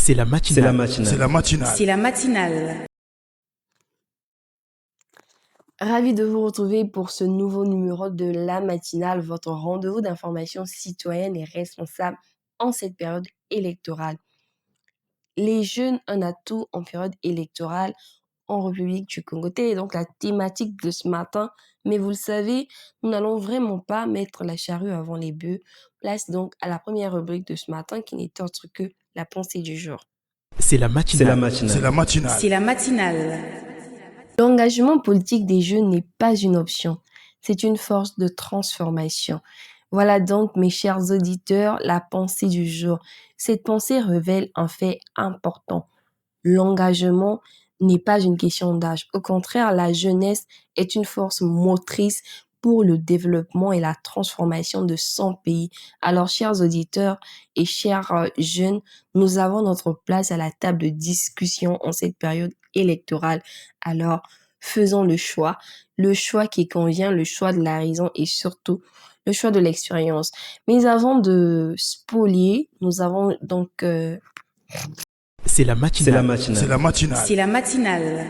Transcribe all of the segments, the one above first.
C'est la C'est la matinale. C'est la matinale. matinale. C'est la matinale. Ravi de vous retrouver pour ce nouveau numéro de La Matinale, votre rendez-vous d'information citoyenne et responsable en cette période électorale. Les jeunes, un atout en période électorale en République du Congo. Telle est donc la thématique de ce matin. Mais vous le savez, nous n'allons vraiment pas mettre la charrue avant les bœufs. Place donc à la première rubrique de ce matin qui n'est autre que la pensée du jour. C'est la C'est la matinale. C'est la matinale. matinale. C'est la matinale. L'engagement politique des jeunes n'est pas une option, c'est une force de transformation. Voilà donc, mes chers auditeurs, la pensée du jour. Cette pensée révèle un fait important. L'engagement n'est pas une question d'âge. Au contraire, la jeunesse est une force motrice pour le développement et la transformation de son pays. Alors, chers auditeurs et chers jeunes, nous avons notre place à la table de discussion en cette période électorale. Alors, faisons le choix qui convient, le choix de la raison et surtout le choix de l'expérience. Mais avant de spolier, nous avons donc C'est la C'est la matinale. C'est la matinale. matinale. C'est la matinale.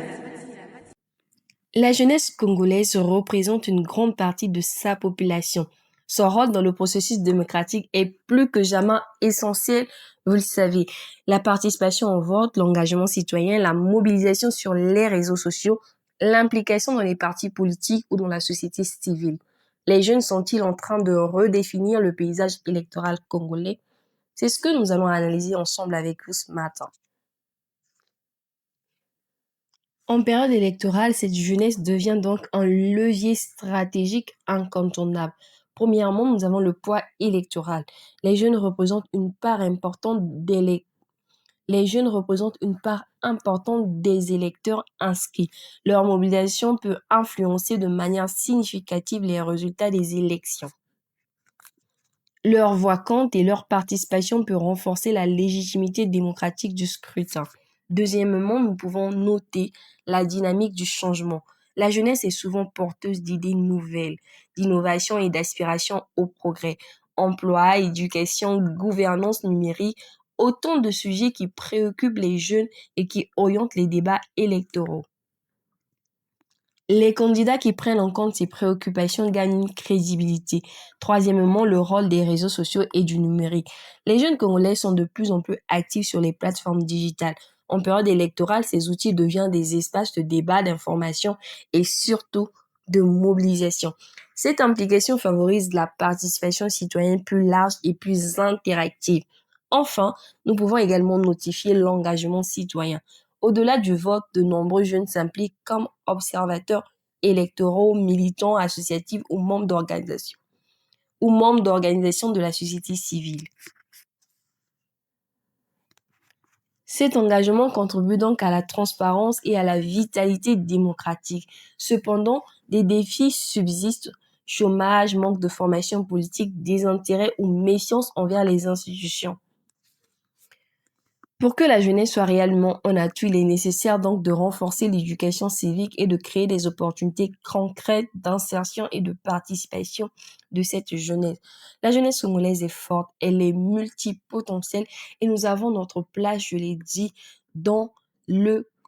La jeunesse congolaise représente une grande partie de sa population. Son rôle dans le processus démocratique est plus que jamais essentiel, vous le savez. La participation au vote, l'engagement citoyen, la mobilisation sur les réseaux sociaux, l'implication dans les partis politiques ou dans la société civile. Les jeunes sont-ils en train de redéfinir le paysage électoral congolais? C'est ce que nous allons analyser ensemble avec vous ce matin. En période électorale, cette jeunesse devient donc un levier stratégique incontournable. Premièrement, nous avons le poids électoral. Les jeunes représentent une part importante des électeurs inscrits. Leur mobilisation peut influencer de manière significative les résultats des élections. Leur voix compte et leur participation peut renforcer la légitimité démocratique du scrutin. Deuxièmement, nous pouvons noter la dynamique du changement. La jeunesse est souvent porteuse d'idées nouvelles, d'innovation et d'aspiration au progrès. Emploi, éducation, gouvernance numérique, autant de sujets qui préoccupent les jeunes et qui orientent les débats électoraux. Les candidats qui prennent en compte ces préoccupations gagnent une crédibilité. Troisièmement, le rôle des réseaux sociaux et du numérique. Les jeunes Congolais sont de plus en plus actifs sur les plateformes digitales. En période électorale, ces outils deviennent des espaces de débat, d'information et surtout de mobilisation. Cette implication favorise la participation citoyenne plus large et plus interactive. Enfin, nous pouvons également notifier l'engagement citoyen. Au-delà du vote, de nombreux jeunes s'impliquent comme observateurs électoraux, militants, associatifs ou membres d'organisations de la société civile. Cet engagement contribue donc à la transparence et à la vitalité démocratique. Cependant, des défis subsistent: chômage, manque de formation politique, désintérêt ou méfiance envers les institutions. Pour que la jeunesse soit réellement un atout, il est nécessaire donc de renforcer l'éducation civique et de créer des opportunités concrètes d'insertion et de participation de cette jeunesse. La jeunesse congolaise est forte, elle est multipotentielle et nous avons notre place, je l'ai dit, dans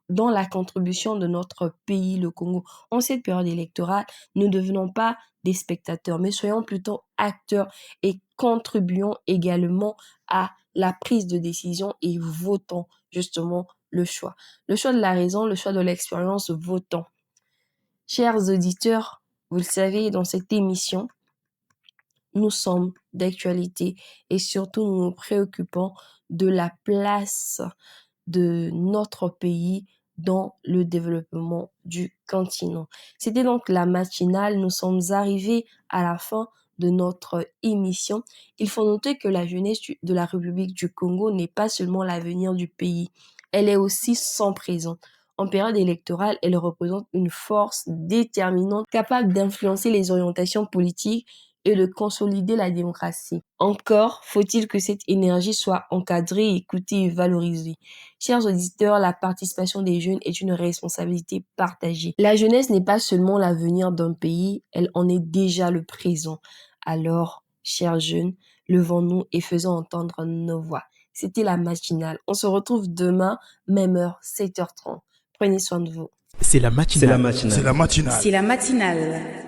la contribution de notre pays, le Congo. En cette période électorale, ne devenons pas des spectateurs, mais soyons plutôt acteurs et contribuons également à la prise de décision et votons justement le choix. Le choix de la raison, le choix de l'expérience, votons. Chers auditeurs, vous le savez, dans cette émission, nous sommes d'actualité et surtout nous nous préoccupons de la place de notre pays dans le développement du continent. C'était donc la matinale. Nous sommes arrivés à la fin de notre émission. Il faut noter que la jeunesse de la République du Congo n'est pas seulement l'avenir du pays, elle est aussi son présent. En période électorale, elle représente une force déterminante capable d'influencer les orientations politiques et de consolider la démocratie. Encore faut-il que cette énergie soit encadrée, écoutée et valorisée. Chers auditeurs, la participation des jeunes est une responsabilité partagée. La jeunesse n'est pas seulement l'avenir d'un pays, elle en est déjà le présent. Alors, chers jeunes, levons-nous et faisons entendre nos voix. C'était la matinale. On se retrouve demain, même heure, 7h30. Prenez soin de vous. C'est la C'est la matinale. matinale. C'est la matinale. C'est la matinale.